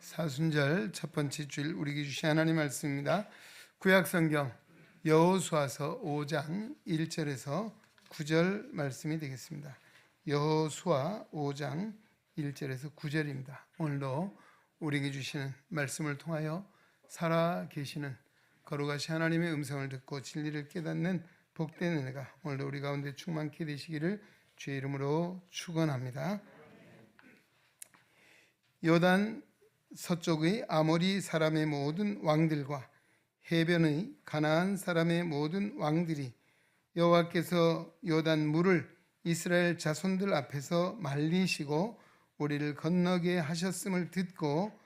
사순절 첫 번째 주일 우리에게 주신 하나님 말씀입니다. 구약성경 여호수아서 5장 1절에서 9절 말씀이 되겠습니다. 여호수아 5장 1절에서 9절입니다. 오늘도 우리에게 주시는 말씀을 통하여 살아계시는 거룩하신 하나님의 음성을 듣고 진리를 깨닫는 복된 은혜가 오늘도 우리 가운데 충만케 되시기를 주의 이름으로 축원합니다. 요단 서쪽의 아모리 사람의 모든 왕들과 해변의 가나안 사람의 모든 왕들이 여호와께서 요단 물을 이스라엘 자손들 앞에서 말리시고 우리를 건너게 하셨음을 듣고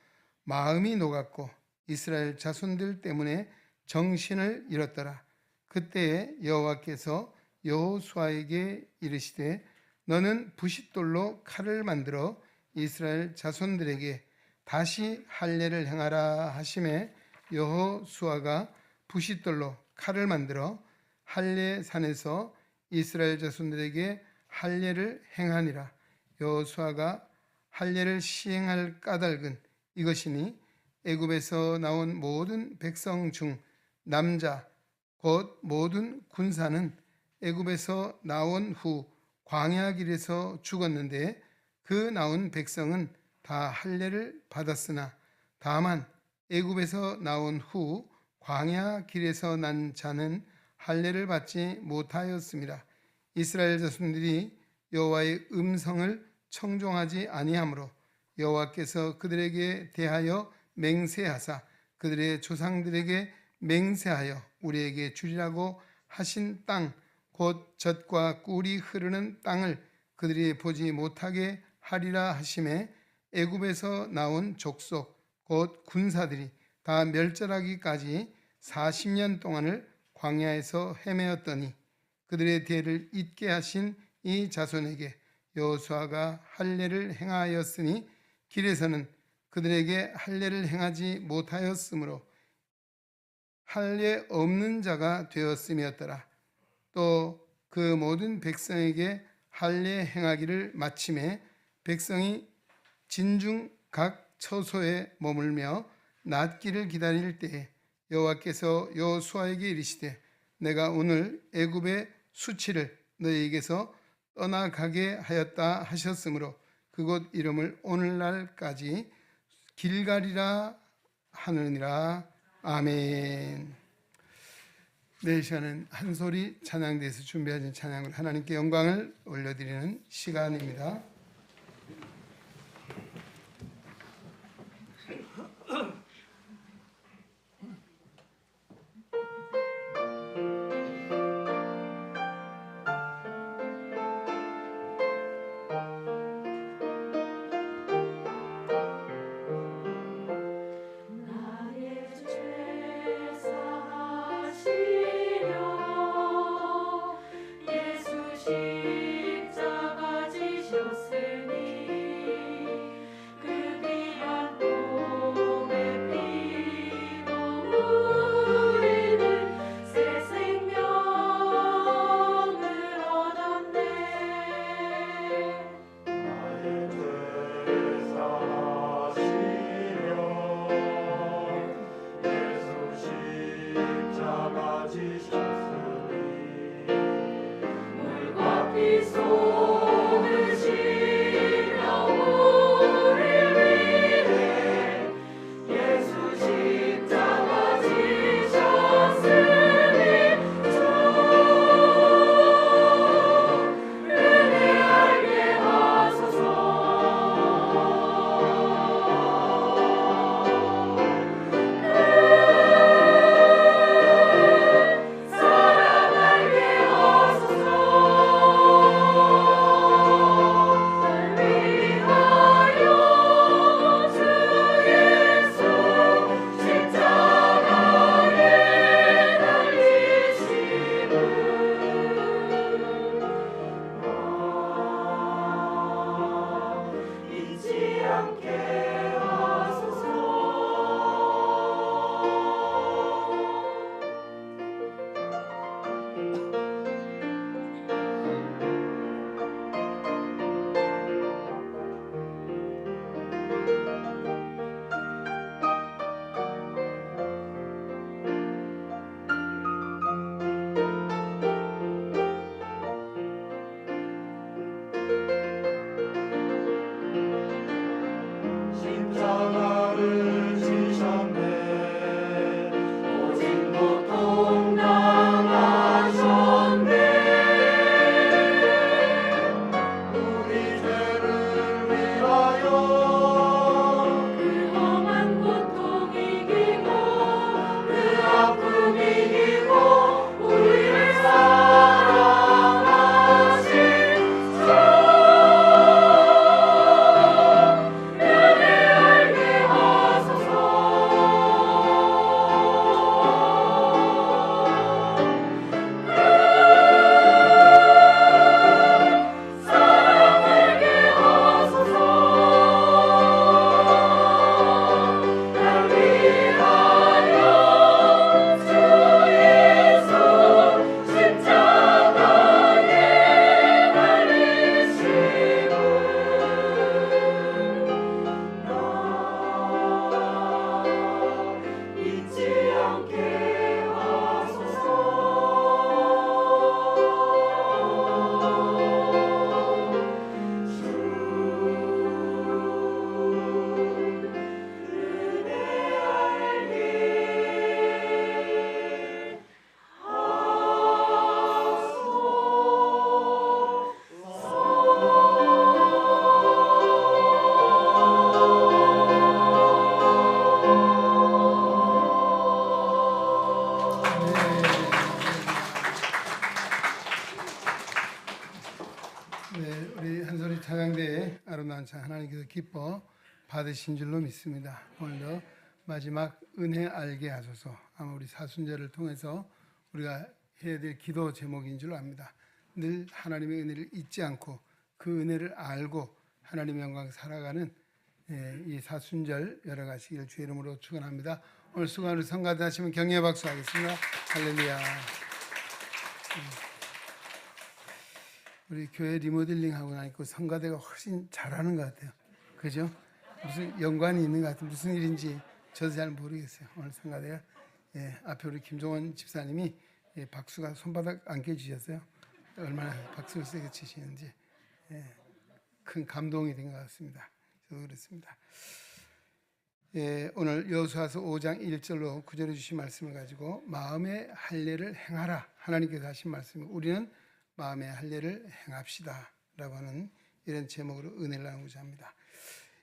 마음이 녹았고 이스라엘 자손들 때문에 정신을 잃었더라. 그때에 여호와께서 여호수아에게 이르시되 너는 부싯돌로 칼을 만들어 이스라엘 자손들에게 다시 할례를 행하라 하시매 여호수아가 부싯돌로 칼을 만들어 할례산에서 이스라엘 자손들에게 할례를 행하니라. 여호수아가 할례를 시행할 까닭은 이것이니 애굽에서 나온 모든 백성 중 남자 곧 모든 군사는 애굽에서 나온 후 광야 길에서 죽었는데 그 나온 백성은 다 할례를 받았으나 다만 애굽에서 나온 후 광야 길에서 난 자는 할례를 받지 못하였습니다. 이스라엘 자손들이 여호와의 음성을 청종하지 아니하므로 여호와께서 그들에게 대하여 맹세하사 그들의 조상들에게 맹세하여 우리에게 주리라고 하신 땅 곧 젖과 꿀이 흐르는 땅을 그들이 보지 못하게 하리라 하심에 애굽에서 나온 족속 곧 군사들이 다 멸절하기까지 40년 동안을 광야에서 헤매었더니 그들의 대를 잇게 하신 이 자손에게 여호수아가 할례를 행하였으니 길에서는 그들에게 할례를 행하지 못하였으므로 할례 없는 자가 되었음이었더라. 또 그 모든 백성에게 할례 행하기를 마침에 백성이 진중 각 처소에 머물며 낫기를 기다릴 때에 여호와께서 여호수아에게 이르시되 내가 오늘 애굽의 수치를 너희에게서 떠나가게 하였다 하셨으므로 그곳 이름을 오늘날까지 길갈이라 하느니라. 아멘. 네, 시간은 한 소리 찬양대에서 준비하신 찬양으로 하나님께 영광을 올려드리는 시간입니다. 예수 십자가 지셨 하나님께서 기뻐 받으신 줄로 믿습니다. 오늘도 마지막 은혜 알게 하소서. 아마 우리 사순절을 통해서 우리가 해야 될 기도 제목인 줄 압니다. 늘 하나님의 은혜를 잊지 않고 그 은혜를 알고 하나님의 영광 살아가는 이 사순절 열어가시길 주의 이름으로 축원합니다. 오늘 수고하는 성가대 하시면 격려의 박수 하겠습니다. 할렐루야. 우리 교회 리모델링 하고 나니까 성가대가 훨씬 잘하는 것 같아요. 그죠? 무슨 연관이 있는 것 같아요. 무슨 일인지 저도 잘 모르겠어요. 오늘 성가대가 앞에 우리 김종원 집사님이 박수가 손바닥 안 껴주셨어요. 얼마나 박수를 세게 치시는지 큰 감동이 된 것 같습니다. 저도 그렇습니다. 오늘 여호수아서 5장 1절로 9절에 주신 말씀을 가지고 마음의 할례를 행하라 하나님께서 하신 말씀입니다. 우리는 마음의 할례를 행합시다 라고 하는 이런 제목으로 은혜를 나누고자 합니다.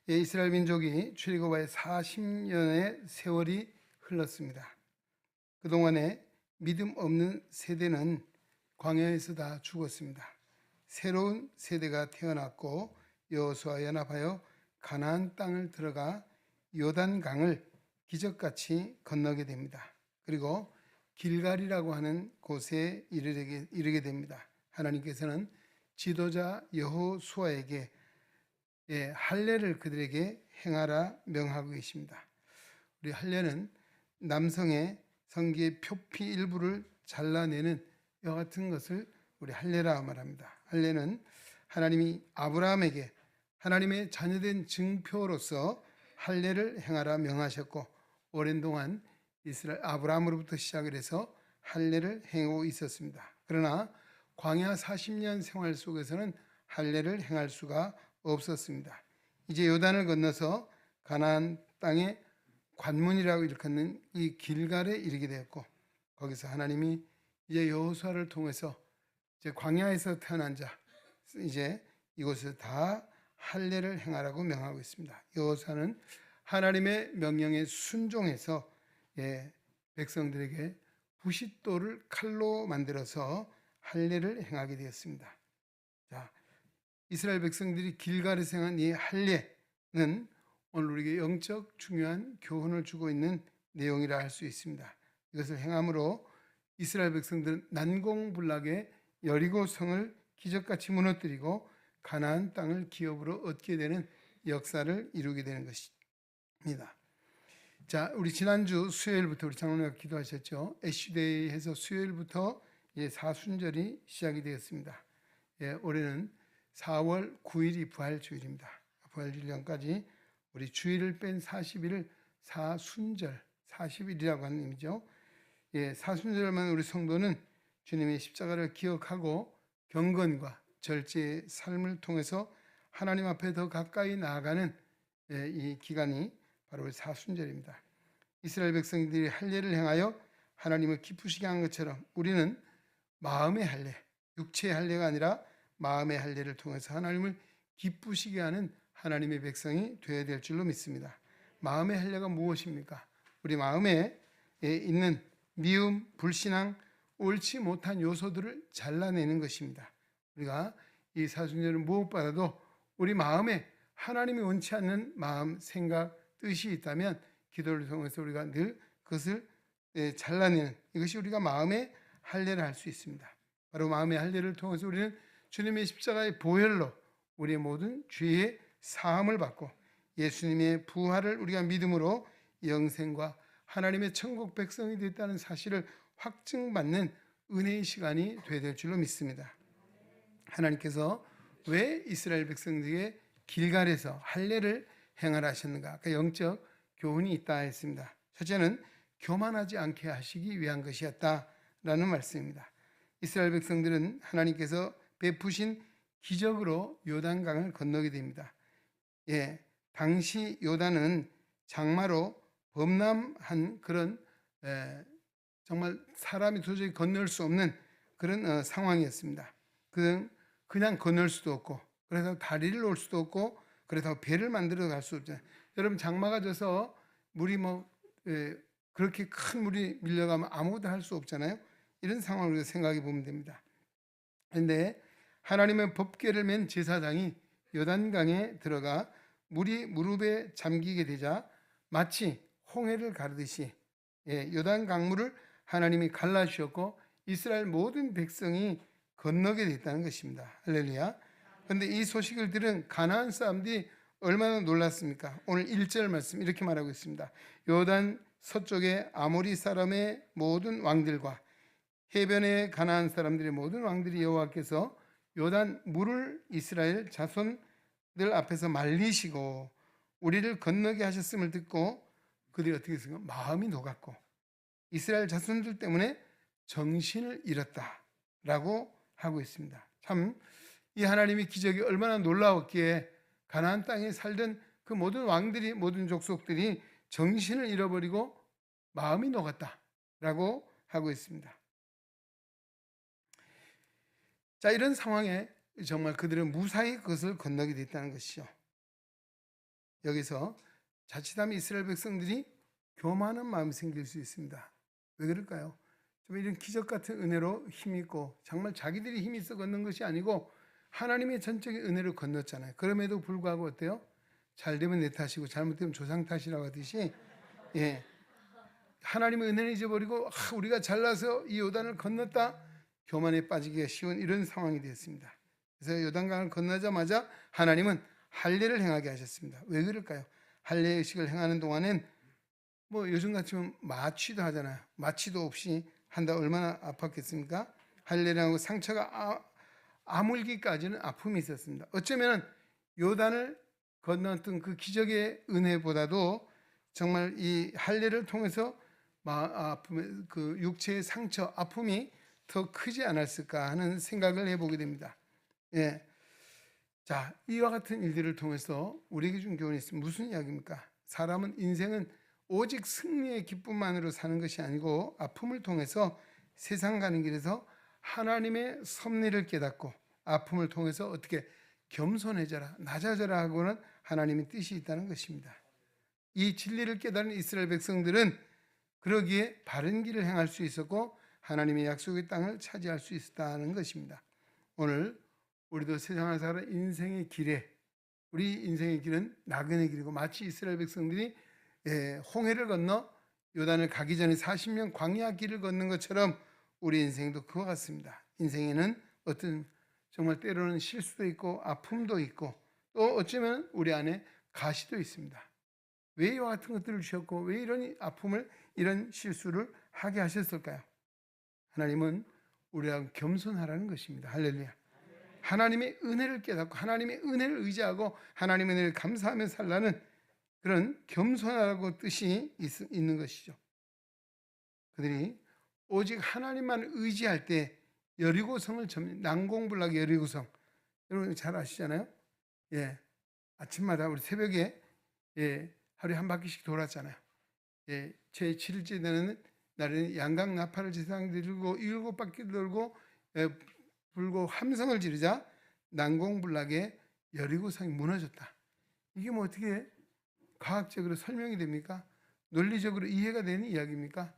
이스라엘 민족이 출애굽하여 40년의 세월이 흘렀습니다. 그동안에 믿음 없는 세대는 광야에서 다 죽었습니다. 새로운 세대가 태어났고 여호수아와 연합하여 가나안 땅을 들어가 요단강을 기적같이 건너게 됩니다. 그리고 길갈이라고 하는 곳에 이르게 됩니다. 하나님께서는 지도자 여호수아에게 할례를 그들에게 행하라 명하고 계십니다. 우리 할례는 남성의 성기의 표피 일부를 잘라내는 이와 같은 것을 우리 할례라 말합니다. 할례는 하나님이 아브라함에게 하나님의 자녀된 증표로서 할례를 행하라 명하셨고 오랜 동안 이스라엘 아브라함으로부터 시작을 해서 할례를 행하고 있었습니다. 그러나 광야 40년 생활 속에서는 할례를 행할 수가 없었습니다. 이제 요단을 건너서 가나안 땅의 관문이라고 일컫는 이 길갈에 이르게 되었고 거기서 하나님이 이제 여호수아를 통해서 이제 광야에서 태어난 자 이제 이곳에서 다 할례를 행하라고 명하고 있습니다. 여호수아는 하나님의 명령에 순종해서 백성들에게 부싯돌을 칼로 만들어서 할례를 행하게 되었습니다. 자, 이스라엘 백성들이 길갈에서 행한 이 할례는 오늘 우리에게 영적 중요한 교훈을 주고 있는 내용이라 할 수 있습니다. 이것을 행함으로 이스라엘 백성들은 난공불락의 여리고성을 기적같이 무너뜨리고 가나안 땅을 기업으로 얻게 되는 역사를 이루게 되는 것입니다. 자, 우리 지난주 수요일부터 우리 장로님가 기도하셨죠. 애쉬데이 해서 수요일부터 사순절이 시작이 되었습니다. 올해는 4월 9일이 부활주일입니다. 부활주일 전까지 우리 주일을 뺀 40일을 사순절, 40일이라고 하는 의미죠. 사순절만 우리 성도는 주님의 십자가를 기억하고 경건과 절제의 삶을 통해서 하나님 앞에 더 가까이 나아가는 이 기간이 바로 사순절입니다. 이스라엘 백성들이 할례를 행하여 하나님을 기쁘시게 한 것처럼 우리는 마음의 할례, 육체의 할례가 아니라 마음의 할례를 통해서 하나님을 기쁘시게 하는 하나님의 백성이 되어야 될 줄로 믿습니다. 마음의 할례가 무엇입니까? 우리 마음에 있는 미움, 불신앙, 옳지 못한 요소들을 잘라내는 것입니다. 우리가 이 사순절은 무엇보다도 우리 마음에 하나님이 원치 않는 마음, 생각, 뜻이 있다면 기도를 통해서 우리가 늘 그것을 잘라내는 이것이 우리가 마음의 할례를 할 수 있습니다. 바로 마음의 할례를 통해서 우리는 주님의 십자가의 보혈로 우리의 모든 죄의 사함을 받고 예수님의 부활을 우리가 믿음으로 영생과 하나님의 천국 백성이 됐다는 사실을 확증받는 은혜의 시간이 되어야 될 줄로 믿습니다. 하나님께서 왜 이스라엘 백성들에게 길갈에서 할례를 행하라 하셨는가? 그 영적 교훈이 있다 했습니다. 첫째는 교만하지 않게 하시기 위한 것이었다라는 말씀입니다. 이스라엘 백성들은 하나님께서 베푸신 기적으로 요단강을 건너게 됩니다. 당시 요단은 장마로 범람한 그런 정말 사람이 도저히 건널 수 없는 그런 상황이었습니다. 그냥 건널 수도 없고 그래서 다리를 놓을 수도 없고 그래서 배를 만들어 갈 수 없잖아요. 여러분 장마가 져서 물이 그렇게 큰 물이 밀려가면 아무것도 할 수 없잖아요. 이런 상황으로 생각해 보면 됩니다. 그런데 하나님의 법궤를 맨 제사장이 요단강에 들어가 물이 무릎에 잠기게 되자 마치 홍해를 가르듯이 요단 강물을 하나님이 갈라주셨고 이스라엘 모든 백성이 건너게 됐다는 것입니다. 할렐루야. 그런데 이 소식을 들은 가나안 사람들이 얼마나 놀랐습니까? 오늘 1절 말씀 이렇게 말하고 있습니다. 요단 서쪽의 아모리 사람의 모든 왕들과 해변의 가나안 사람들의 모든 왕들이 여호와께서 요단 물을 이스라엘 자손들 앞에서 말리시고 우리를 건너게 하셨음을 듣고 그들이 어떻게 했습니까? 마음이 녹았고 이스라엘 자손들 때문에 정신을 잃었다라고 하고 있습니다. 참 이 하나님의 기적이 얼마나 놀라웠기에 가나안 땅에 살던 그 모든 왕들이 모든 족속들이 정신을 잃어버리고 마음이 녹았다라고 하고 있습니다. 자, 이런 상황에 정말 그들은 무사히 그것을 건너게 됐다는 것이죠. 여기서 자칫하면 이스라엘 백성들이 교만한 마음이 생길 수 있습니다. 왜 그럴까요? 좀 이런 기적 같은 은혜로 힘있고 정말 자기들이 힘이 있어 걷는 것이 아니고 하나님의 전적인 은혜로 건넜잖아요. 그럼에도 불구하고 어때요? 잘되면 내 탓이고 잘못되면 조상 탓이라고 하듯이 하나님의 은혜를 잊어버리고 우리가 잘나서 이 요단을 건넜다 교만에 빠지기가 쉬운 이런 상황이 되었습니다. 그래서 요단강을 건너자마자 하나님은 할례를 행하게 하셨습니다. 왜 그럴까요? 할례 의식을 행하는 동안엔 뭐 요즘 같으면 마취도 하잖아요. 마취도 없이 한다 얼마나 아팠겠습니까? 할례를 하고 상처가 아물기까지는 아픔이 있었습니다. 어쩌면 요단을 건넜던 그 기적의 은혜보다도 정말 이 할례를 통해서 그 육체의 상처, 아픔이 더 크지 않았을까 하는 생각을 해보게 됩니다. 자, 이와 같은 일들을 통해서 우리에게 준 교훈이 있습니다. 무슨 이야기입니까? 사람은 인생은 오직 승리의 기쁨만으로 사는 것이 아니고 아픔을 통해서 세상 가는 길에서 하나님의 섭리를 깨닫고 아픔을 통해서 어떻게 겸손해져라, 낮아져라 하고는 하나님의 뜻이 있다는 것입니다. 이 진리를 깨달은 이스라엘 백성들은 그러기에 바른 길을 행할 수 있었고 하나님의 약속의 땅을 차지할 수 있었다는 것입니다. 오늘 우리도 세상을 살아 인생의 길에 우리 인생의 길은 나그네 길이고 마치 이스라엘 백성들이 홍해를 건너 요단을 가기 전에 40년 광야 길을 걷는 것처럼 우리 인생도 그와 같습니다. 인생에는 어떤 정말 때로는 실수도 있고 아픔도 있고 또 어쩌면 우리 안에 가시도 있습니다. 왜 이와 같은 것들을 주셨고 왜 이런 아픔을 이런 실수를 하게 하셨을까요? 하나님은 우리가 겸손하라는 것입니다. 할렐루야. 하나님의 은혜를 깨닫고 하나님의 은혜를 의지하고 하나님의 은혜를 감사하며 살라는 그런 겸손하라고 뜻이 있는 것이죠. 그들이 오직 하나님만 의지할 때 여리고성을 난공불락 여리고성 여러분 잘 아시잖아요. 아침마다 우리 새벽에 하루에 한 바퀴씩 돌았잖아요. 제 7일째 되는 날에는 양각 나팔을 제사장 들고 7바퀴 돌고 불고 함성을 지르자 난공불락의 여리고성이 무너졌다. 이게 뭐 어떻게 과학적으로 설명이 됩니까? 논리적으로 이해가 되는 이야기입니까?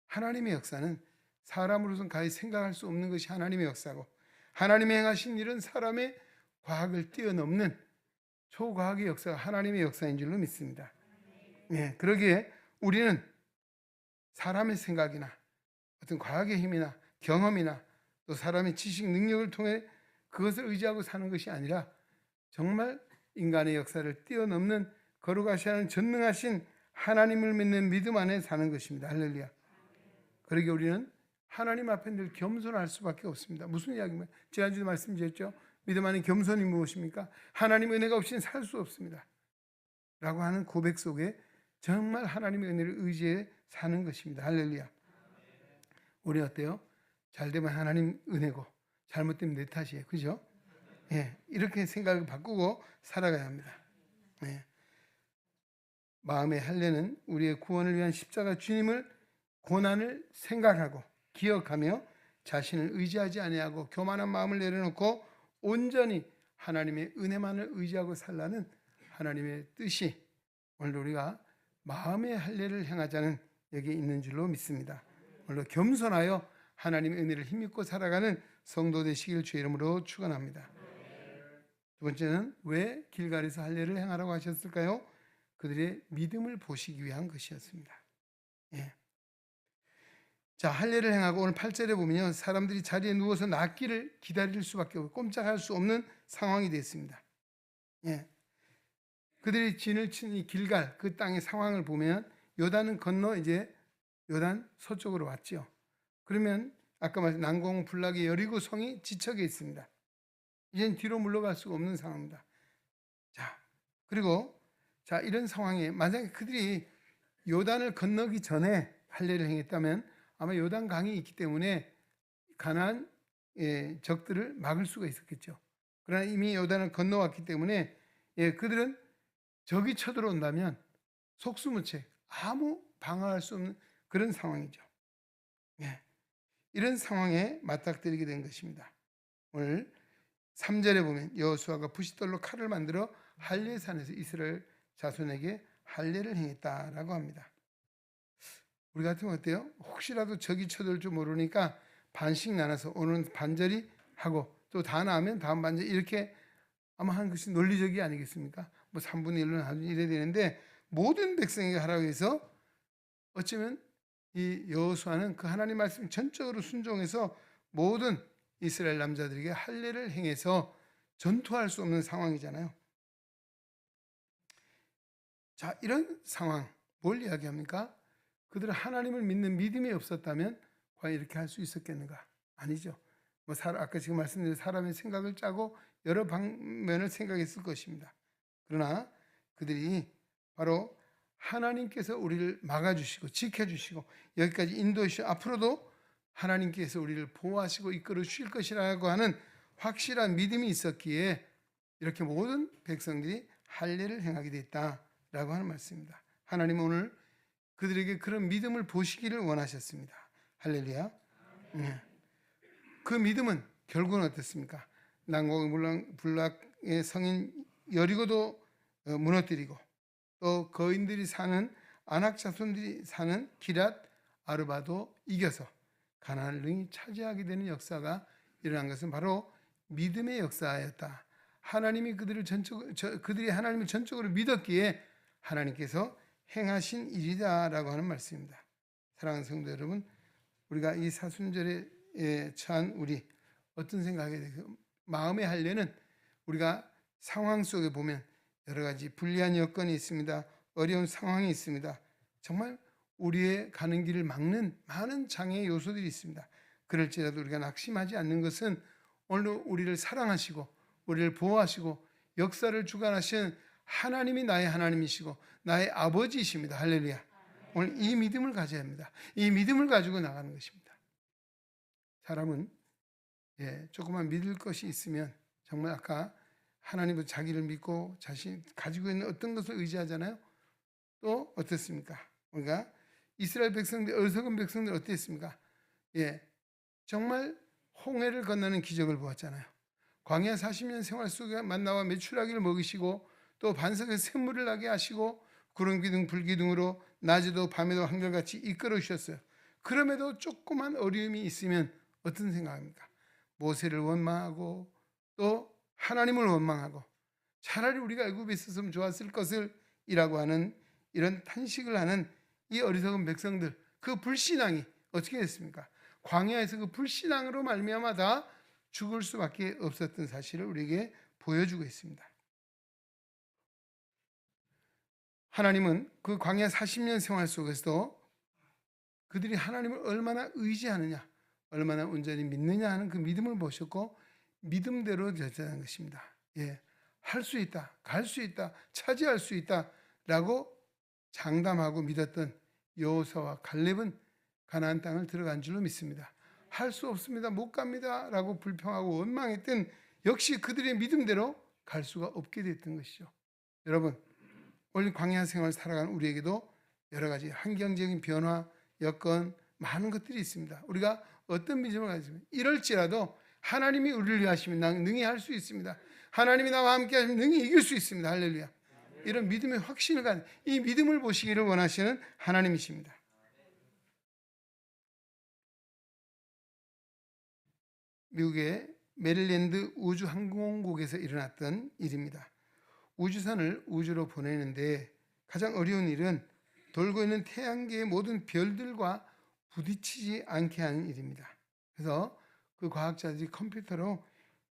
하나님의 역사는 사람으로서는 가히 생각할 수 없는 것이 하나님의 역사고 하나님이 행하신 일은 사람의 과학을 뛰어넘는 초과학의 역사가 하나님의 역사인 줄로 믿습니다. 그러기에 우리는 사람의 생각이나 어떤 과학의 힘이나 경험이나 또 사람의 지식 능력을 통해 그것을 의지하고 사는 것이 아니라 정말 인간의 역사를 뛰어넘는 거룩하시 하는 전능하신 하나님을 믿는 믿음 안에 사는 것입니다. 할렐루야. 그러기에 우리는 하나님 앞에 늘 겸손할 수밖에 없습니다. 무슨 이야기입니까? 지난주에 말씀드렸죠. 믿음 안에 겸손이 무엇입니까? 하나님 은혜가 없이는 살 수 없습니다. 라고 하는 고백 속에 정말 하나님의 은혜를 의지해 사는 것입니다. 할렐루야. 우리 어때요? 잘되면 하나님 은혜고 잘못되면 내 탓이에요. 그죠? 이렇게 생각을 바꾸고 살아가야 합니다. 마음의 할례는 우리의 구원을 위한 십자가 주님을 고난을 생각하고 기억하며 자신을 의지하지 아니하고 교만한 마음을 내려놓고 온전히 하나님의 은혜만을 의지하고 살라는 하나님의 뜻이 오늘 우리가 마음의 할례를 행하자는 여기에 있는 줄로 믿습니다. 오늘 겸손하여 하나님의 은혜를 힘입고 살아가는 성도 되시길 주의 이름으로 축원합니다. 두 번째는 왜 길갈에서 할례를 행하라고 하셨을까요? 그들의 믿음을 보시기 위한 것이었습니다. 예. 자, 할례를 행하고 오늘 8절에 보면요, 사람들이 자리에 누워서 낫기를 기다릴 수밖에 없고 꼼짝할 수 없는 상황이 됐습니다. 예. 그들이 진을 친 이 길갈 그 땅의 상황을 보면 요단은 건너 이제 요단 서쪽으로 왔죠. 그러면 아까 말씀 난공불락의 여리고 성이 지척에 있습니다. 이젠 뒤로 물러갈 수가 없는 상황입니다. 자, 그리고 자, 이런 상황에 만약에 그들이 요단을 건너기 전에 할례를 행했다면 아마 요단 강이 있기 때문에 가나안 적들을 막을 수가 있었겠죠. 그러나 이미 요단을 건너왔기 때문에 그들은 적이 쳐들어온다면 속수무책 아무 방어할 수 없는 그런 상황이죠. 이런 상황에 맞닥뜨리게 된 것입니다. 오늘 3절에 보면 여호수아가 부싯돌로 칼을 만들어 할례산에서 이스라엘 자손에게 할례를 행했다라고 합니다. 우리 같으면 어때요? 혹시라도 적이 쳐들 줄 모르니까 반씩 나눠서 오늘 반절이 하고 또 다 나오면 다음 반절 이렇게 아마 하는 것이 논리적이 아니겠습니까? 뭐 3분의 1로 나누 이래야 되는데 모든 백성에게 하라고 해서 어쩌면 이 여호수아는 그 하나님 말씀 전적으로 순종해서 모든 이스라엘 남자들에게 할례를 행해서 전투할 수 없는 상황이잖아요. 자, 이런 상황 뭘 이야기합니까? 그들은 하나님을 믿는 믿음이 없었다면 과연 이렇게 할 수 있었겠는가? 아니죠. 아까 지금 말씀드린 사람의 생각을 짜고 여러 방면을 생각했을 것입니다. 그러나 그들이 바로 하나님께서 우리를 막아주시고 지켜주시고 여기까지 인도해주시고 앞으로도 하나님께서 우리를 보호하시고 이끌어 주실 것이라고 하는 확실한 믿음이 있었기에 이렇게 모든 백성들이 할례를 행하게 됐다라고 하는 말씀입니다. 하나님은 오늘 그들에게 그런 믿음을 보시기를 원하셨습니다. 할렐루야. 그 믿음은 결국은 어땠습니까? 난공불락의 성인 여리고도 무너뜨리고 또 거인들이 사는 아낙 자손들이 사는 기랏 아르바도 이겨서 가나안을 능히 차지하게 되는 역사가 일어난 것은 바로 믿음의 역사였다. 하나님이 그들이 하나님을 전적으로 믿었기에 하나님께서 행하신 일이다라고 하는 말씀입니다. 사랑하는 성도 여러분, 우리가 이 사순절에 처한 우리 어떤 생각이 되세요? 마음의 할례는 우리가 상황 속에 보면 여러 가지 불리한 여건이 있습니다. 어려운 상황이 있습니다. 정말 우리의 가는 길을 막는 많은 장애 요소들이 있습니다. 그럴지라도 우리가 낙심하지 않는 것은 오늘 우리를 사랑하시고 우리를 보호하시고 역사를 주관하시는 하나님이 나의 하나님이시고 나의 아버지이십니다. 할렐루야. 오늘 이 믿음을 가져야 합니다. 이 믿음을 가지고 나가는 것입니다. 사람은 조금만 믿을 것이 있으면 정말 아까 하나님은 자기를 믿고 자신 가지고 있는 어떤 것을 의지하잖아요. 또 어떻습니까? 우리가 이스라엘 백성들, 어리석은 백성들 어땠습니까? 정말 홍해를 건너는 기적을 보았잖아요. 광야 40년 생활 속에 만나와 메추라기를 먹이시고 또 반석에 샘물을 나게 하시고 구름 기둥 불 기둥으로 낮에도 밤에도 한결같이 이끌어 주셨어요. 그럼에도 조그만 어려움이 있으면 어떤 생각입니까? 모세를 원망하고 또 하나님을 원망하고 차라리 우리가 애굽에 있었으면 좋았을 것을 이라고 하는 이런 탄식을 하는 이 어리석은 백성들, 그 불신앙이 어떻게 됐습니까? 광야에서 그 불신앙으로 말미암아 다 죽을 수밖에 없었던 사실을 우리에게 보여주고 있습니다. 하나님은 그 광야 40년 생활 속에서도 그들이 하나님을 얼마나 의지하느냐, 얼마나 온전히 믿느냐 하는 그 믿음을 보셨고 믿음대로 되자는 것입니다. 할 수 있다, 갈 수 있다, 차지할 수 있다라고 장담하고 믿었던 여호수아와 갈렙은 가나안 땅을 들어간 줄로 믿습니다. 할 수 없습니다, 못 갑니다 라고 불평하고 원망했던 역시 그들의 믿음대로 갈 수가 없게 됐던 것이죠. 여러분, 오늘 광야 생활을 살아가는 우리에게도 여러 가지 환경적인 변화, 여건, 많은 것들이 있습니다. 우리가 어떤 믿음을 가지면 이럴지라도 하나님이 우리를 위하시면 난 능히 할 수 있습니다. 하나님이 나와 함께 하시면 능히 이길 수 있습니다. 할렐루야. 이런 믿음의 확신을 가진 이 믿음을 보시기를 원하시는 하나님이십니다. 미국의 메릴랜드 우주항공국에서 일어났던 일입니다. 우주선을 우주로 보내는데 가장 어려운 일은 돌고 있는 태양계의 모든 별들과 부딪히지 않게 하는 일입니다. 그래서 그 과학자들이 컴퓨터로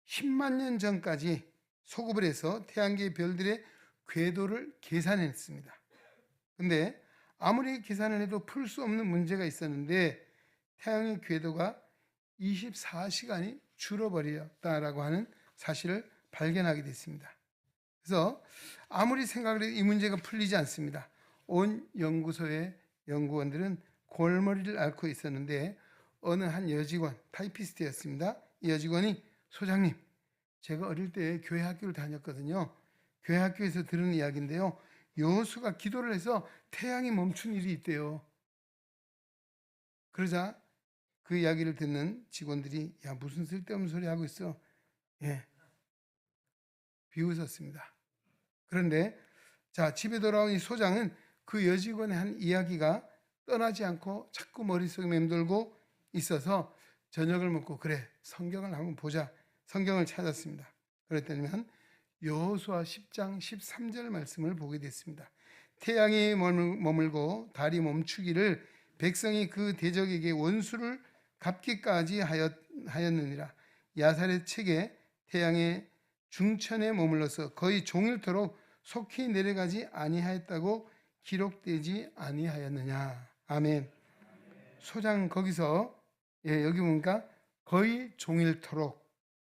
10만 년 전까지 소급을 해서 태양계의 별들의 궤도를 계산했습니다. 근데 아무리 계산을 해도 풀 수 없는 문제가 있었는데 태양의 궤도가 24시간이 줄어버렸다라고 하는 사실을 발견하게 됐습니다. 그래서 아무리 생각을 해도 이 문제가 풀리지 않습니다. 온 연구소의 연구원들은 골머리를 앓고 있었는데 어느 한 여직원, 타이피스트였습니다. 이 여직원이 소장님, 제가 어릴 때 교회 학교를 다녔거든요. 교회 학교에서 들은 이야기인데요. 여호수아가 기도를 해서 태양이 멈춘 일이 있대요. 그러자 그 이야기를 듣는 직원들이 야 무슨 쓸데없는 소리 하고 있어. 비웃었습니다. 그런데 자 집에 돌아온 이 소장은 그 여직원의 한 이야기가 떠나지 않고 자꾸 머릿속에 맴돌고 있어서 저녁을 먹고 그래 성경을 한번 보자. 성경을 찾았습니다. 그랬더니 여호수아 10장 13절 말씀을 보게 됐습니다. 태양이 머물고 달이 멈추기를 백성이 그 대적에게 원수를 갚기까지 하였느니라. 야살의 책에 태양의 중천에 머물러서 거의 종일토록 속히 내려가지 아니하였다고 기록되지 아니하였느냐. 아멘. 소장 거기서 여기 보니까 거의 종일토록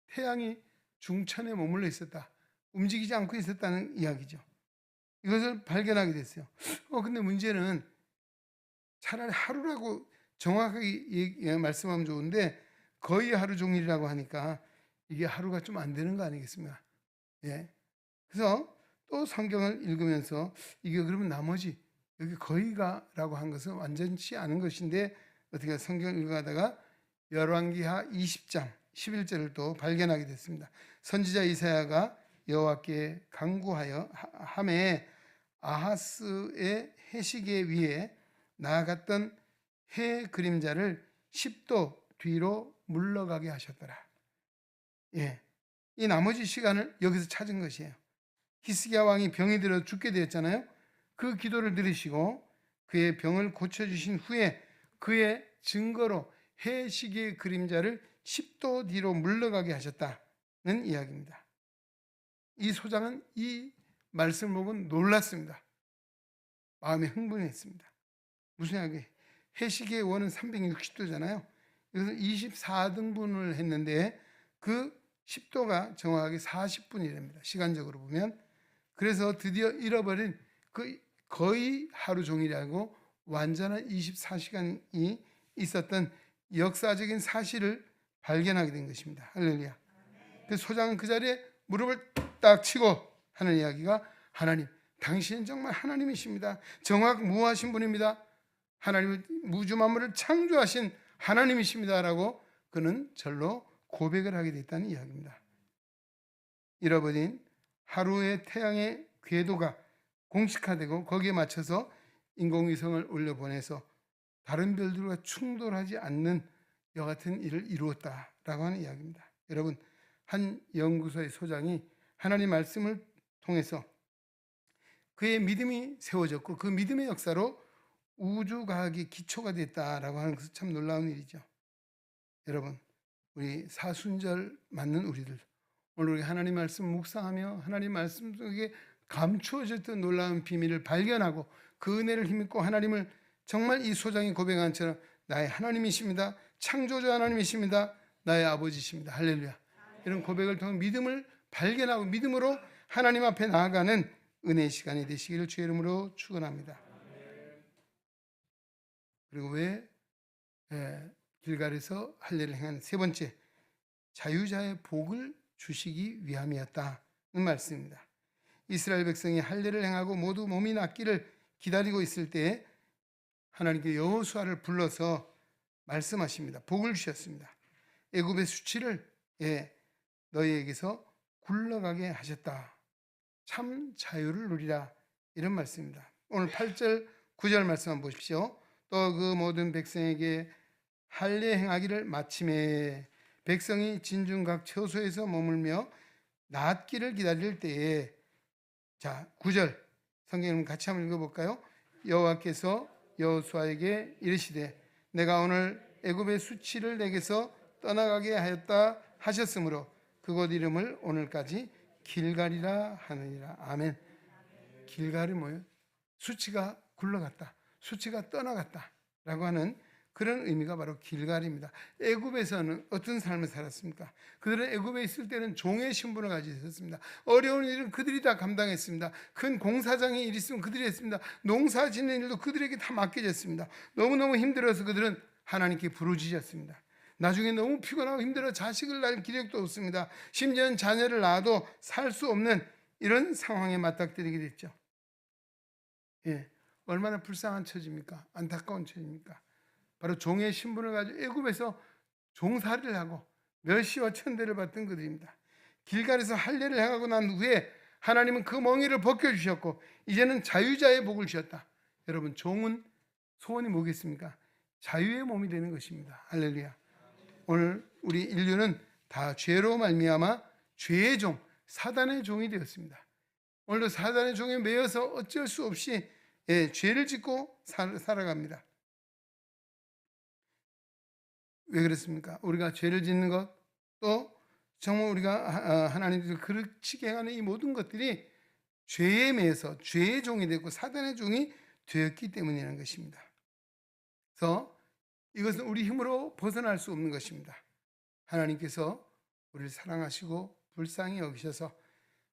태양이 중천에 머물러 있었다. 움직이지 않고 있었다는 이야기죠. 이것을 발견하게 됐어요. 근데 문제는 차라리 하루라고 정확하게 말씀하면 좋은데 거의 하루 종일이라고 하니까 이게 하루가 좀 안 되는 거 아니겠습니까? 그래서 또 성경을 읽으면서 이게 그러면 나머지 여기 거의가라고 한 것은 완전치 않은 것인데 어떻게 성경을 읽어가다가 열왕기하 20장 11절을 또 발견하게 됐습니다. 선지자 이사야가 여호와께 간구하여 함에 아하스의 해시계 위에 나아갔던 해 그림자를 10도 뒤로 물러가게 하셨더라. 이 나머지 시간을 여기서 찾은 것이에요. 히스기야 왕이 병이 들어 죽게 되었잖아요. 그 기도를 들으시고 그의 병을 고쳐주신 후에 그의 증거로 해시계의 그림자를 10도 뒤로 물러가게 하셨다는 이야기입니다. 이 소장은 이 말씀을 보고 놀랐습니다. 마음이 흥분했습니다. 무슨 이야기? 해시계의 원은 360도잖아요. 그래서 24등분을 했는데 그 10도가 정확하게 40분이랍니다. 시간적으로 보면. 그래서 드디어 잃어버린 그 거의 하루 종일이라고 완전한 24시간이 있었던 역사적인 사실을 발견하게 된 것입니다. 할렐루야. 그 소장은 그 자리에 무릎을 딱 치고 하는 이야기가 하나님, 당신은 정말 하나님이십니다. 정확무하신 분입니다. 하나님은 우주 만물을 창조하신 하나님이십니다라고 그는 절로 고백을 하게 됐다는 이야기입니다. 잃어버린 하루의 태양의 궤도가 공식화되고 거기에 맞춰서 인공위성을 올려보내서 다른 별들과 충돌하지 않는 이와 같은 일을 이루었다라고 하는 이야기입니다. 여러분, 한 연구소의 소장이 하나님 말씀을 통해서 그의 믿음이 세워졌고 그 믿음의 역사로 우주과학이 기초가 됐다라고 하는 것은 참 놀라운 일이죠. 여러분, 우리 사순절 맞는 우리들, 오늘 우리 하나님 말씀 묵상하며 하나님 말씀 속에 감추어졌던 놀라운 비밀을 발견하고 그 은혜를 힘입고 하나님을 정말 이 소장이 고백한 것처럼 나의 하나님이십니다. 창조주 하나님이십니다. 나의 아버지십니다. 할렐루야. 이런 고백을 통해 믿음을 발견하고 믿음으로 하나님 앞에 나아가는 은혜의 시간이 되시기를 주의 이름으로 축원합니다. 그리고 왜 길갈에서 할례를 행한 세 번째, 자유자의 복을 주시기 위함이었다는 말씀입니다. 이스라엘 백성이 할례를 행하고 모두 몸이 낫기를 기다리고 있을 때 하나님께 여호수아를 불러서 말씀하십니다. 복을 주셨습니다. 애굽의 수치를 너희에게서 굴러가게 하셨다. 참 자유를 누리라. 이런 말씀입니다. 오늘 8절 9절 말씀 한번 보십시오. 또 그 모든 백성에게 할례 행하기를 마침에 백성이 진중 각 처소에서 머물며 낫기를 기다릴 때에, 자 9절 성경을 같이 한번 읽어볼까요? 여호와께서 여호수아에게 이르시되 내가 오늘 애굽의 수치를 내게서 떠나가게 하였다 하셨으므로 그곳 이름을 오늘까지 길갈이라 하느니라. 아멘. 길갈이 뭐예요? 수치가 굴러갔다, 수치가 떠나갔다 라고 하는 그런 의미가 바로 길갈입니다. 애굽에서는 어떤 삶을 살았습니까? 그들은 애굽에 있을 때는 종의 신분을 가지고 있었습니다. 어려운 일은 그들이 다 감당했습니다. 큰 공사장의 일이 있으면 그들이 했습니다. 농사 짓는 일도 그들에게 다 맡겨졌습니다. 너무너무 힘들어서 그들은 하나님께 부르짖었습니다. 나중에 너무 피곤하고 힘들어 자식을 낳을 기력도 없습니다. 심지어는 자녀를 낳아도 살 수 없는 이런 상황에 맞닥뜨리게 됐죠. 예, 얼마나 불쌍한 처지입니까? 안타까운 처지입니까? 바로 종의 신분을 가지고 애굽에서 종살이를 하고 멸시와 천대를 받던 그들입니다. 길갈에서 할례를 행하고 난 후에 하나님은 그 멍에를 벗겨주셨고 이제는 자유자의 복을 주셨다. 여러분, 종은 소원이 뭐겠습니까? 자유의 몸이 되는 것입니다. 할렐루야. 오늘 우리 인류는 다 죄로 말미암아 죄의 종, 사단의 종이 되었습니다. 오늘도 사단의 종에 매여서 어쩔 수 없이 죄를 짓고 살아갑니다. 왜 그렇습니까? 우리가 죄를 짓는 것, 또 정말 우리가 하나님께서 그르치게 하는 이 모든 것들이 죄에 매여서 죄의 종이 되고 사단의 종이 되었기 때문이라는 것입니다. 그래서 이것은 우리 힘으로 벗어날 수 없는 것입니다. 하나님께서 우리를 사랑하시고 불쌍히 여기셔서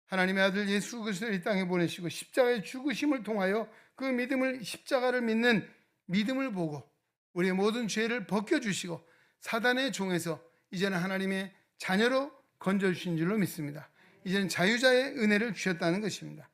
하나님의 아들 예수 그리스도를 이 땅에 보내시고 십자가의 죽으심을 통하여 그 믿음을, 십자가를 믿는 믿음을 보고 우리의 모든 죄를 벗겨주시고 사단의 종에서 이제는 하나님의 자녀로 건져주신 줄로 믿습니다. 이제는 자유자의 은혜를 주셨다는 것입니다.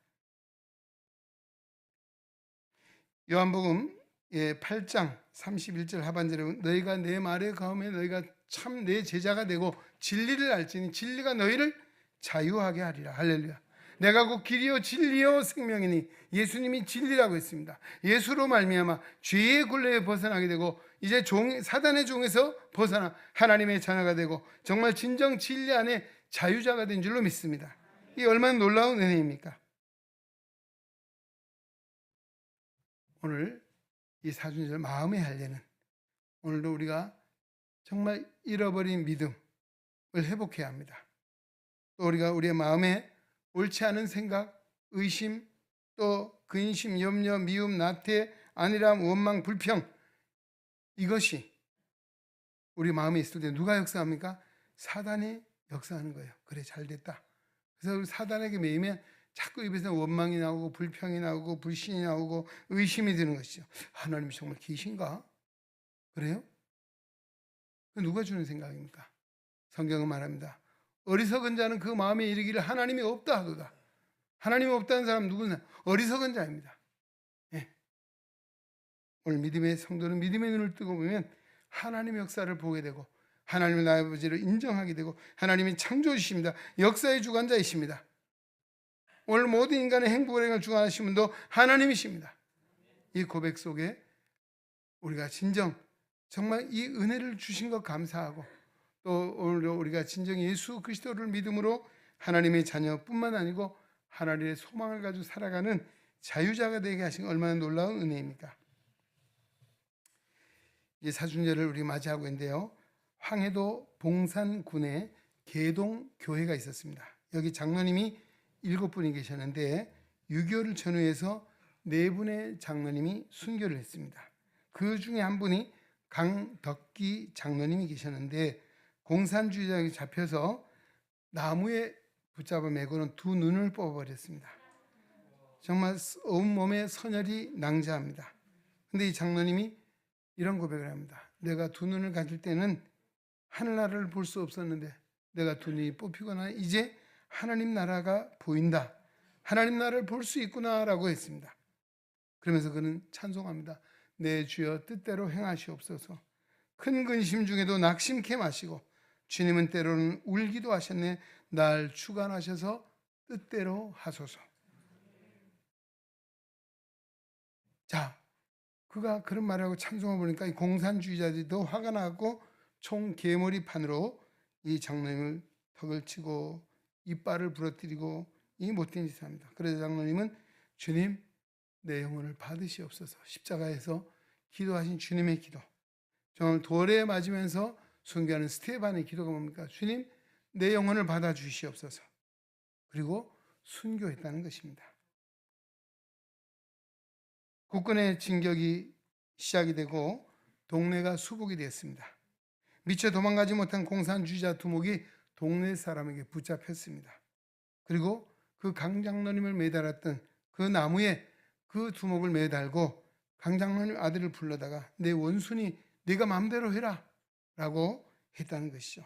요한복음 8장 31절 하반절에 너희가 내 말에 거하면 너희가 참 내 제자가 되고 진리를 알지니 진리가 너희를 자유하게 하리라. 할렐루야. 내가 곧 길이요 진리요 생명이니 예수님이 진리라고 했습니다. 예수로 말미암아 죄의 굴레에 벗어나게 되고 이제 사단의 종에서 벗어나 하나님의 자녀가 되고 정말 진정 진리 안에 자유자가 된 줄로 믿습니다. 이 얼마나 놀라운 은혜입니까? 오늘 이 사순절 마음의 할례는 오늘도 우리가 정말 잃어버린 믿음을 회복해야 합니다. 또 우리가 우리의 마음에 옳지 않은 생각, 의심, 또 근심, 염려, 미움, 나태, 안일함, 원망, 불평, 이것이 우리 마음에 있을 때 누가 역사합니까? 사단이 역사하는 거예요. 그래, 잘 됐다. 그래서 사단에게 매이면 자꾸 입에서 원망이 나오고 불평이 나오고 불신이 나오고 의심이 드는 것이죠. 하나님이 정말 계신가? 그래요? 누가 주는 생각입니까? 성경은 말합니다. 어리석은 자는 그 마음에 이르기를 하나님이 없다 하도다. 하나님이 없다는 사람 누구냐? 어리석은 자입니다. 예. 오늘 믿음의 성도는 믿음의 눈을 뜨고 보면 하나님의 역사를 보게 되고 하나님의 나의 아버지를 인정하게 되고 하나님이 창조주십니다. 역사의 주관자이십니다. 오늘 모든 인간의 행복을 행할 주관하신 분도 하나님이십니다. 이 고백 속에 우리가 진정 정말 이 은혜를 주신 것 감사하고 또 오늘도 우리가 진정 예수 그리스도를 믿음으로 하나님의 자녀뿐만 아니고 하나님의 소망을 가지고 살아가는 자유자가 되게 하신 얼마나 놀라운 은혜입니까? 이제 사순절을 우리 맞이하고 있는데요. 황해도 봉산군에 계동교회가 있었습니다. 여기 장로님이 7분이 계셨는데 6.25를 전후해서 4분의 장로님이 순교를 했습니다. 그 중에 한 분이 강덕기 장로님이 계셨는데 공산주의자에게 잡혀서 나무에 붙잡아 매고는 두 눈을 뽑아버렸습니다. 정말 온몸에 선혈이 낭자합니다. 근데 이 장로님이 이런 고백을 합니다. 내가 두 눈을 가질 때는 하늘나라를 볼 수 없었는데 내가 두 눈이 뽑히거나 이제 하나님 나라가 보인다. 하나님 나라를 볼 수 있구나라고 했습니다. 그러면서 그는 찬송합니다. 내 주여 뜻대로 행하시옵소서. 큰 근심 중에도 낙심케 마시고 주님은 때로는 울기도 하셨네. 날 주관하셔서 뜻대로 하소서. 자, 그가 그런 말을 하고 찬송을 보니까 이 공산주의자들이 더 화가 나고 총 계머리판으로 이 장로님을 턱을 치고 이빨을 부러뜨리고 이 못된 짓을 합니다. 그래서 장로님은 주님, 내 영혼을 받으시옵소서. 십자가에서 기도하신 주님의 기도, 정말 돌에 맞으면서 순교하는 스테반의 기도가 뭡니까? 주님, 내 영혼을 받아주시옵소서. 그리고 순교했다는 것입니다. 국군의 진격이 시작이 되고 동네가 수복이 되었습니다. 미처 도망가지 못한 공산주의자 두목이 동네 사람에게 붙잡혔습니다. 그리고 그 강장로님을 매달았던 그 나무에 그 두목을 매달고 강장로님 아들을 불러다가 내 원순이 네가 마음대로 해라 라고 했다는 것이죠.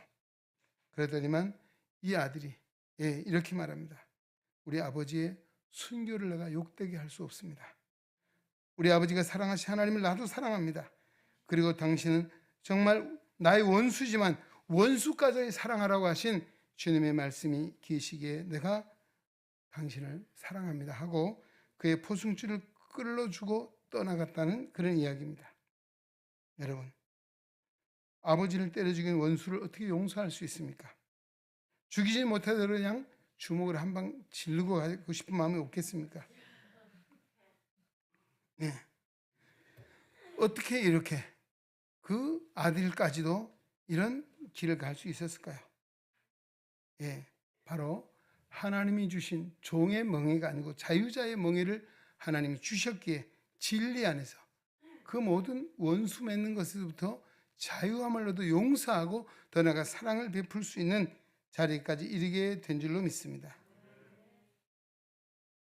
그러더니만 이 아들이 이렇게 말합니다. 우리 아버지의 순교를 내가 욕되게 할 수 없습니다. 우리 아버지가 사랑하신 하나님을 나도 사랑합니다. 그리고 당신은 정말 나의 원수지만 원수까지 사랑하라고 하신 주님의 말씀이 계시기에 내가 당신을 사랑합니다 하고 그의 포승줄을 끌어주고 떠나갔다는 그런 이야기입니다. 여러분, 아버지를 때려 죽인 원수를 어떻게 용서할 수 있습니까? 죽이지 못하더라도 그냥 주먹을 한 방 지르고 가고 싶은 마음이 없겠습니까? 네. 어떻게 이렇게 그 아들까지도 이런 길을 갈 수 있었을까요? 바로 하나님이 주신 종의 멍에가 아니고 자유자의 멍에를 하나님이 주셨기에 진리 안에서 그 모든 원수 맺는 것에서부터 자유함으로도 용서하고 더 나아가 사랑을 베풀 수 있는 자리까지 이르게 된 줄로 믿습니다.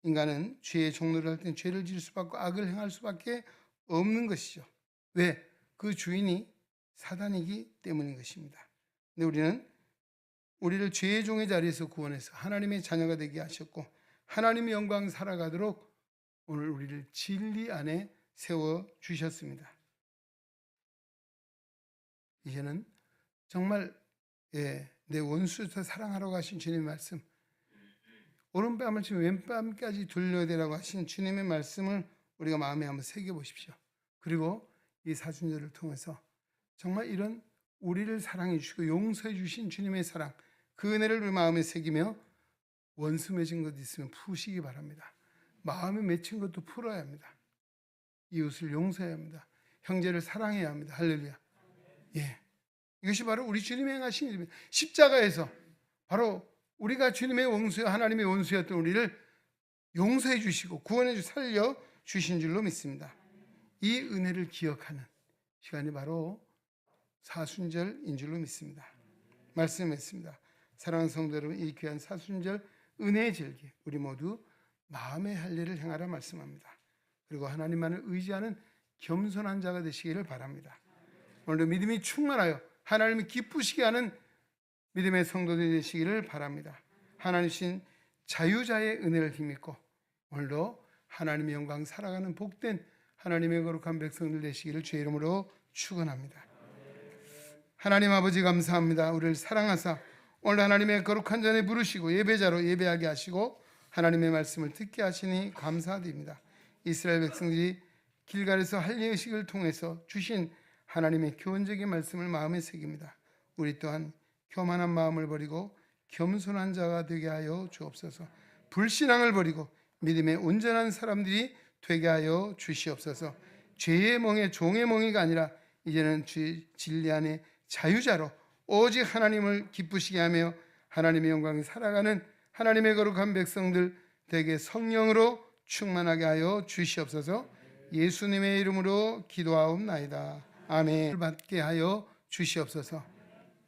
인간은 죄의 종로를 할 때는 죄를 지을 수밖에 악을 행할 수밖에 없는 것이죠. 왜? 그 주인이 사단이기 때문인 것입니다. 근데 우리는 우리를 죄의 종의 자리에서 구원해서 하나님의 자녀가 되게 하셨고 하나님의 영광 살아가도록 오늘 우리를 진리 안에 세워 주셨습니다. 이제는 정말 내 원수부터 사랑하라고 하신 주님의 말씀, 오른뺨을 치면 왼뺨까지 돌려야 되라고 하신 주님의 말씀을 우리가 마음에 한번 새겨보십시오. 그리고 이 사순절을 통해서 정말 이런 우리를 사랑해 주시고 용서해 주신 주님의 사랑, 그 은혜를 우리 마음에 새기며 원수 맺은 것 있으면 푸시기 바랍니다. 마음에 맺힌 것도 풀어야 합니다. 이웃을 용서해야 합니다. 형제를 사랑해야 합니다. 할렐루야. 이것이 바로 우리 주님이 행하신 일입니다. 십자가에서 바로 우리가 주님의 원수여 하나님의 원수였던 우리를 용서해 주시고 구원해 주시고 살려 주신 줄로 믿습니다. 이 은혜를 기억하는 시간이 바로 사순절인 줄로 믿습니다. 말씀했습니다. 사랑하는 성도 여러분, 이 귀한 사순절 은혜의 절기 우리 모두 마음의 할례를 행하라 말씀합니다. 그리고 하나님만을 의지하는 겸손한 자가 되시기를 바랍니다. 오늘도 믿음이 충만하여 하나님이 기쁘시게 하는 믿음의 성도들이 되시기를 바랍니다. 하나님신 자유자의 은혜를 힘입고 오늘도 하나님의 영광 살아가는 복된 하나님의 거룩한 백성들 되시기를 주의 이름으로 축원합니다. 하나님 아버지 감사합니다. 우리를 사랑하사 오늘 하나님의 거룩한 전에 부르시고 예배자로 예배하게 하시고 하나님의 말씀을 듣게 하시니 감사드립니다. 이스라엘 백성들이 길갈에서 할례의식을 통해서 주신 하나님의 교훈적인 말씀을 마음에 새깁니다. 우리 또한 교만한 마음을 버리고 겸손한 자가 되게 하여 주옵소서. 불신앙을 버리고 믿음의 온전한 사람들이 되게 하여 주시옵소서. 죄의 멍에 종의 멍에가 아니라 이제는 진리 안에 자유자로 오직 하나님을 기쁘시게 하며 하나님의 영광이 살아가는 하나님의 거룩한 백성들 되게 성령으로 충만하게 하여 주시옵소서. 예수님의 이름으로 기도하옵나이다. 아멘. 받게 하여 주시옵소서.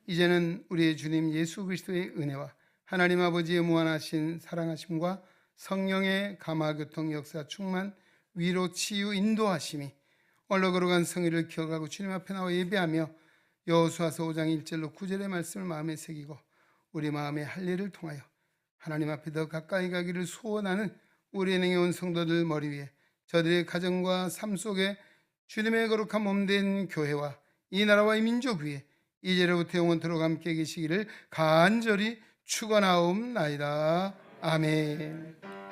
이제는 우리의 주님 예수 그리스도의 은혜와 하나님 아버지의 무한하신 사랑하심과 성령의 감화교통 역사 충만 위로 치유 인도하심이 오늘 거룩한 성의를 기억하고 주님 앞에 나와 예배하며 여호수아서 5장 1절로 9절의 말씀을 마음에 새기고 우리 마음의 할례를 통하여 하나님 앞에 더 가까이 가기를 소원하는 우리 은행에 온 성도들 머리 위에 저들의 가정과 삶 속에 주님의 거룩한 몸된 교회와 이 나라와 이 민족 위에 이제로부터 영원토록 함께 계시기를 간절히 축원하옵나이다. 아멘.